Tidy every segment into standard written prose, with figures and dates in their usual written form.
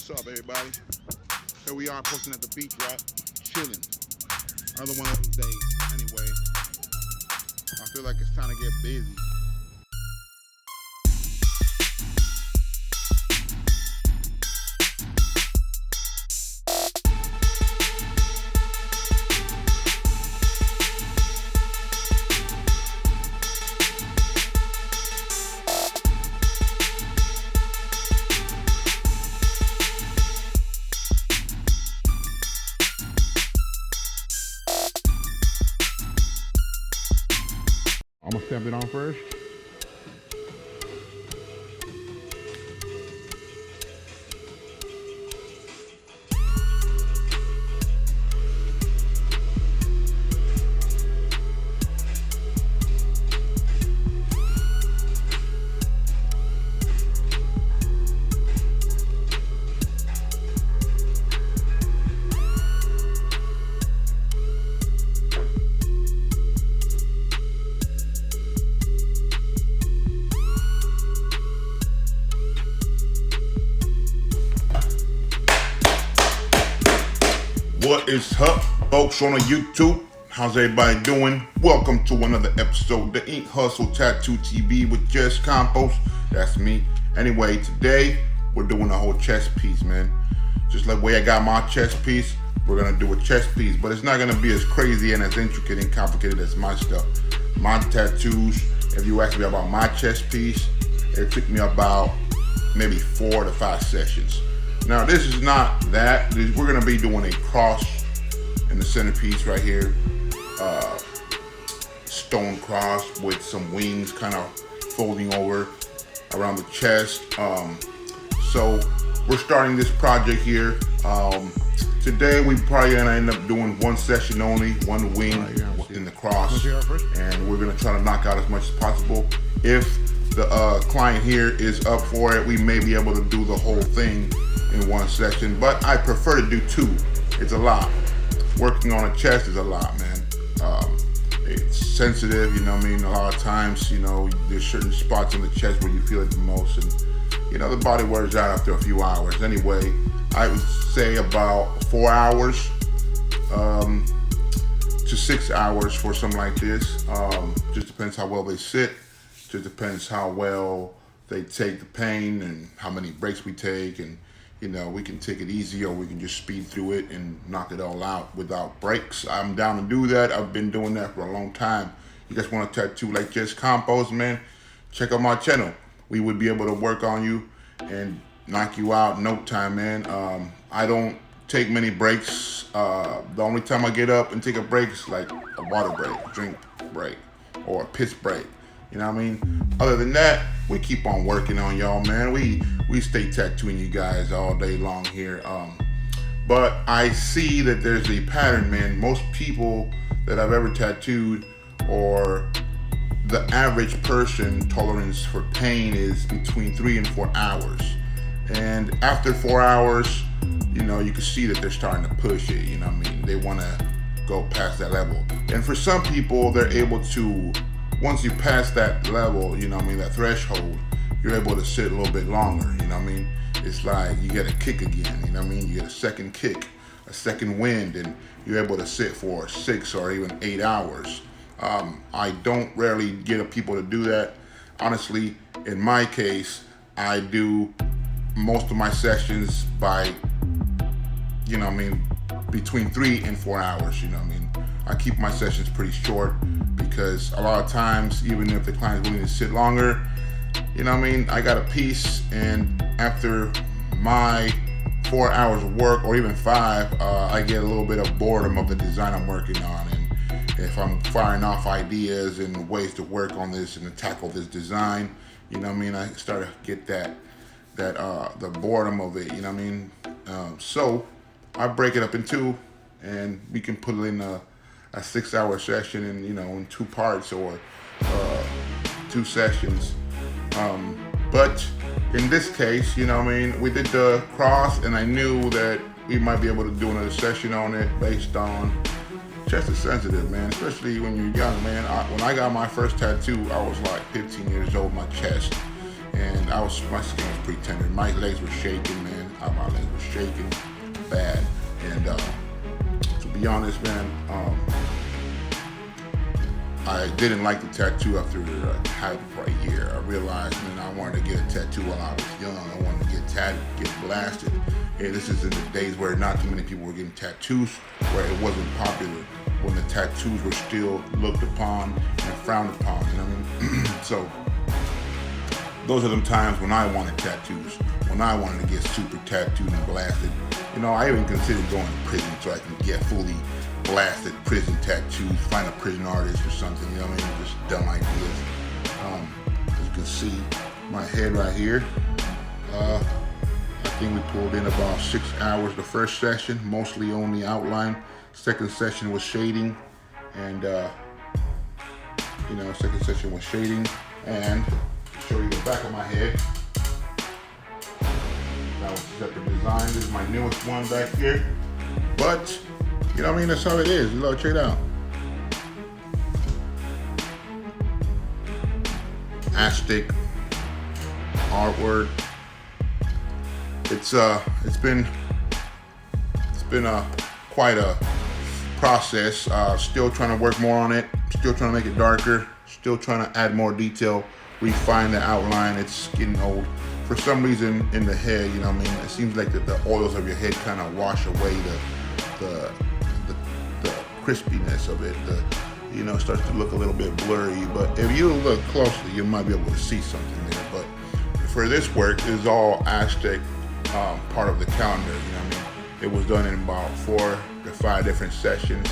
What's up, everybody? Here we are posting at the beach, right? Chilling. Another one of those days. Anyway, I feel like it's time to get busy. I'm gonna stamp it on first. What is up, folks on the YouTube? How's everybody doing? Welcome to another episode of the Ink Hustle Tattoo TV with Jess Campos. That's me. Anyway, today we're doing a whole chest piece, man. Just like the way I got my chest piece, we're gonna do a chest piece, but it's not gonna be as crazy and as intricate and complicated as my stuff. My tattoos, if you ask me about my chest piece, it took me about maybe 4 to 5 sessions. Now this is not that. We're gonna be doing a cross in the centerpiece right here. Stone cross with some wings kind of folding over around the chest. So we're starting this project here. Today we probably gonna end up doing one session only, one wing in the cross. And we're gonna try to knock out as much as possible. If the client here is up for it, we may be able to do the whole thing in one session, but I prefer to do 2. It's a lot. Working on a chest is a lot, man. It's sensitive, you know what I mean? A lot of times, you know, there's certain spots on the chest where you feel it the most, and you know, the body wears out after a few hours. Anyway, I would say about 4 hours to 6 hours for something like this. Just depends how well they sit. Just depends how well they take the pain and how many breaks we take, and you know, we can take it easy or we can just speed through it and knock it all out without breaks. I'm down to do that. I've been doing that for a long time. You guys want to tattoo like Jess Campos, man? Check out my channel. We would be able to work on you and knock you out in no time, man. I don't take many breaks. The only time I get up and take a break is like a water break, drink break, or a piss break. You know what I mean? Other than that, we keep on working on y'all, man. We stay tattooing you guys all day long here. But I see that there's a pattern, man. Most people that I've ever tattooed, or the average person tolerance for pain is between 3 and 4 hours. And after 4 hours, you know, you can see that they're starting to push it, you know what I mean? They want to go past that level. And for some people, they're able to, once you pass that level, you know what I mean, that threshold, you're able to sit a little bit longer, you know what I mean? It's like you get a kick again, you know what I mean? You get a second kick, a second wind, and you're able to sit for 6 or even 8 hours. I don't rarely get people to do that. Honestly, in my case, I do most of my sessions by, you know what I mean, between 3 and 4 hours, you know what I mean? I keep my sessions pretty short because a lot of times, even if the client's willing to sit longer, you know what I mean, I got a piece, and after my 4 hours of work, or even 5, I get a little bit of boredom of the design I'm working on. And if I'm firing off ideas and ways to work on this and to tackle this design, you know what I mean, I start to get the boredom of it, you know what I mean? So I break it up in 2, and we can put it in a 6-hour session, and you know, in 2 parts or 2 sessions. But in this case, you know what I mean, we did the cross, and I knew that we might be able to do another session on it based on chest is sensitive, man, especially when you're young, man. When I got my first tattoo, I was like 15 years old, my chest, and my skin was pretty tender. My legs were shaking, man. My legs were shaking bad. And to be honest, man, I didn't like the tattoo after I had it for a year. I realized, man, I wanted to get a tattoo while I was young. I wanted to get blasted. And this is in the days where not too many people were getting tattoos, where it wasn't popular, when the tattoos were still looked upon and frowned upon. You know what I mean? So those are the times when I wanted tattoos, when I wanted to get super tattooed and blasted. You know, I even considered going to prison so I can get fully blasted prison tattoos, find a prison artist or something, you know what I mean? Just dumb ideas. As you can see, my head right here, I think we pulled in about 6 hours the first session, mostly only outline. Second session was shading, and second session was shading, and show you the back of my head. That was just the design. This is my newest one back here, but you know what I mean? That's how it is. Look, check it out. Aztec artwork. It's been quite a process. Still trying to work more on it. Still trying to make it darker. Still trying to add more detail. Refine the outline. It's getting old. For some reason in the head, you know what I mean? It seems like the oils of your head kind of wash away the crispiness of it. It starts to look a little bit blurry. But if you look closely, you might be able to see something there. But for this work, it's all Aztec part of the calendar. You know what I mean? It was done in about 4 to 5 different sessions.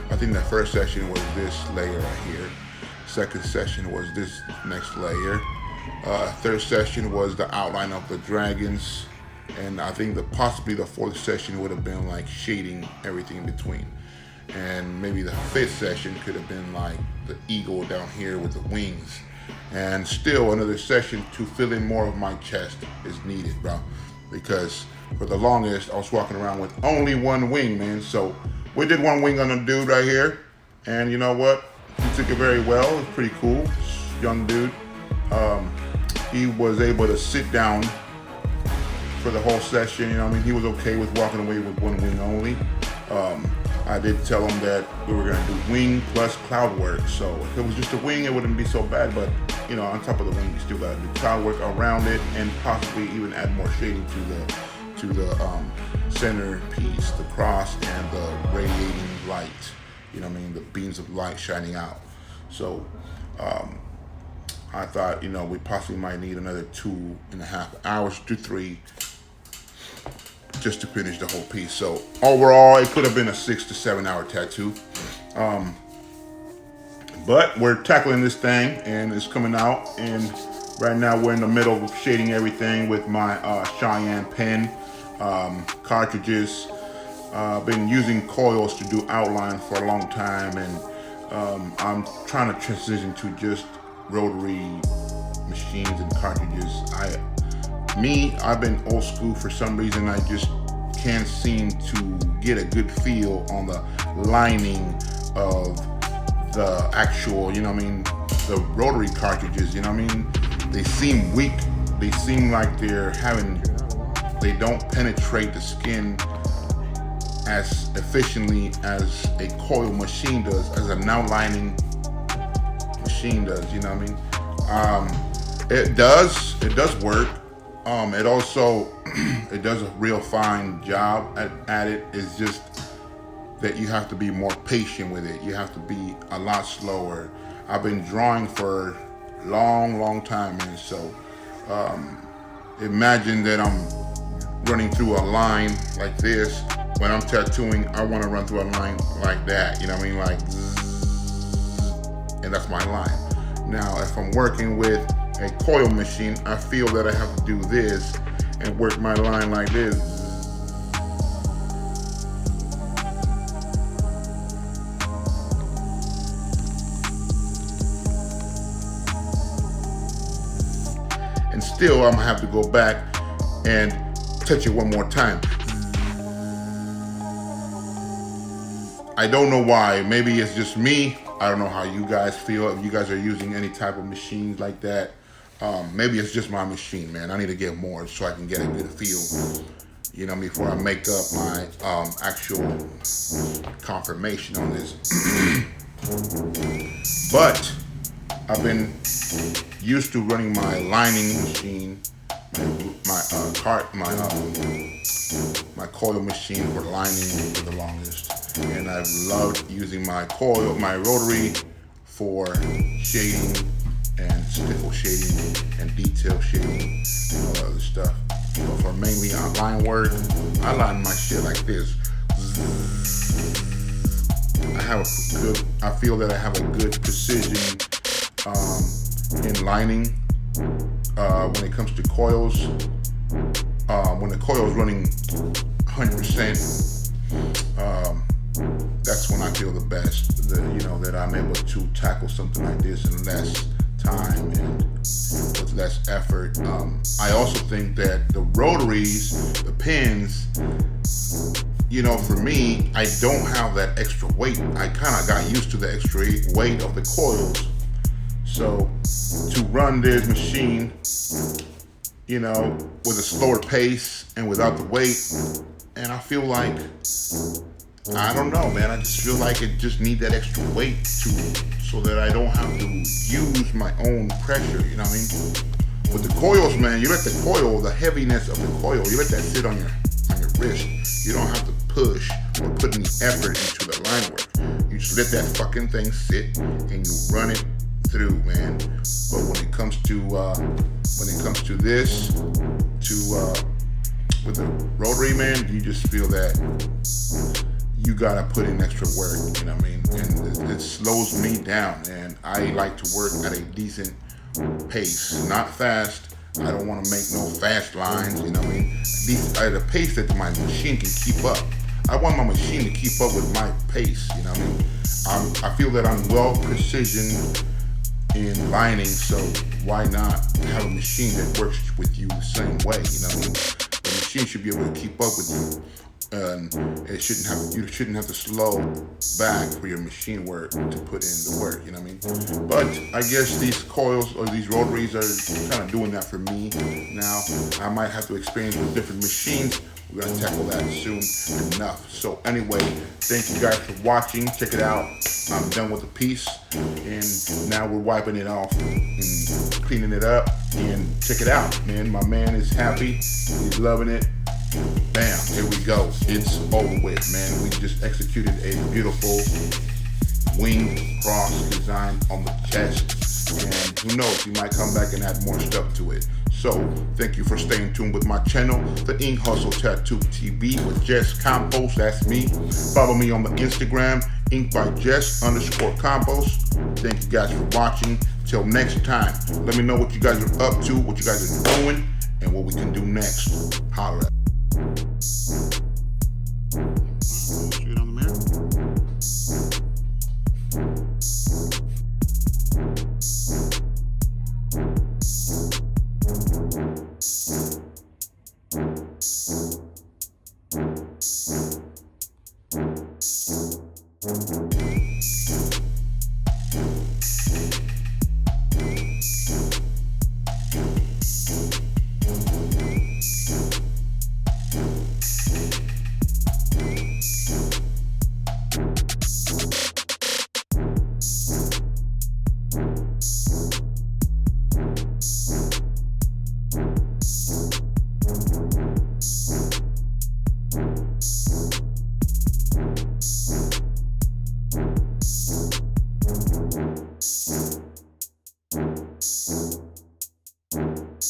I think the first session was this layer right here. Second session was this next layer. Third session was the outline of the dragons. And I think possibly the fourth session would have been like shading everything in between. And maybe the fifth session could have been like the eagle down here with the wings. And still another session to fill in more of my chest is needed, bro. Because for the longest, I was walking around with only one wing, man. So we did one wing on a dude right here. And you know what? He took it very well. It was pretty cool. Young dude. He was able to sit down for the whole session. You know what I mean? He was okay with walking away with one wing only. I did tell him that we were gonna do wing plus cloud work. So if it was just a wing, it wouldn't be so bad. But on top of the wing, you still gotta do cloud work around it, and possibly even add more shading to the center piece, the cross, and the radiating light. You know what I mean? The beams of light shining out. So I thought, we possibly might need another 2.5 hours to 3 just to finish the whole piece. So overall, it could have been a 6 to 7 hour tattoo. But we're tackling this thing and it's coming out. And right now we're in the middle of shading everything with my Cheyenne pen, cartridges. I've been using coils to do outline for a long time, and I'm trying to transition to just rotary machines and cartridges. I've been old school for some reason. I just can't seem to get a good feel on the lining of the actual, the rotary cartridges, they seem weak. They seem like they don't penetrate the skin as efficiently as a coil machine does, as an outlining machine does, It does work. It also, it does a real fine job at it. It's just that you have to be more patient with it. You have to be a lot slower. I've been drawing for a long time, and so imagine that I'm running through a line like this. When I'm tattooing, I want to run through a line like that, like zzz, and that's my line. Now, if I'm working with a coil machine, I feel that I have to do this and work my line like this. And still, I'm gonna have to go back and touch it one more time. I don't know why. Maybe it's just me. I don't know how you guys feel. If you guys are using any type of machines like that, maybe it's just my machine, man. I need to get more so I can get a good feel. you know, before I make up my actual confirmation on this. But I've been used to running my lining machine, my coil machine for lining for the longest, and I've loved using my rotary for shading and stickle shading and detail shading and all that other stuff. But for mainly on line work, I line my shit like this. I feel that I have a good precision in lining when it comes to coils. When the coil is running 100%, that's when I feel the best. That I'm able to tackle something like this in less time and with less effort. I also think that the rotaries, the pins, for me, I don't have that extra weight. I kind of got used to the extra weight of the coils. So to run this machine, with a slower pace and without the weight, and I feel like, I don't know, man, I just feel like it just need that extra weight so that I don't have to use my own pressure, you know what I mean? With the coils, man, you let the coil, the heaviness of the coil, you let that sit on your wrist. You don't have to push or put any effort into the line work. You just let that fucking thing sit and you run it through, man. But when it comes to this, with the rotary, man, you just feel that you gotta put in extra work, you know what I mean? And it slows me down, and I like to work at a decent pace, not fast. I don't want to make no fast lines, you know what I mean? At a pace that my machine can keep up. I want my machine to keep up with my pace, you know what I mean? I feel that I'm well precisioned in lining, so why not have a machine that works with you the same way, you know what I mean? The machine should be able to keep up with you. And you shouldn't have to slow back for your machine work to put in the work, you know what I mean? But I guess these coils or these rotaries are kind of doing that for me now. I might have to experience with different machines. We're gonna tackle that soon enough. So anyway, thank you guys for watching. Check it out. I'm done with the piece, and now we're wiping it off and cleaning it up. And check it out, man. My man is happy. He's loving it. Bam, here we go. It's over with, man. We just executed a beautiful wing cross design on the chest. And who knows, we might come back and add more stuff to it. So, thank you for staying tuned with my channel, The Ink Hustle Tattoo TV with Jess Campos. That's me. Follow me on the Instagram, Ink by Jess_Campos. Thank you guys for watching. Till next time, let me know what you guys are up to, what you guys are doing, and what we can do next. Holla.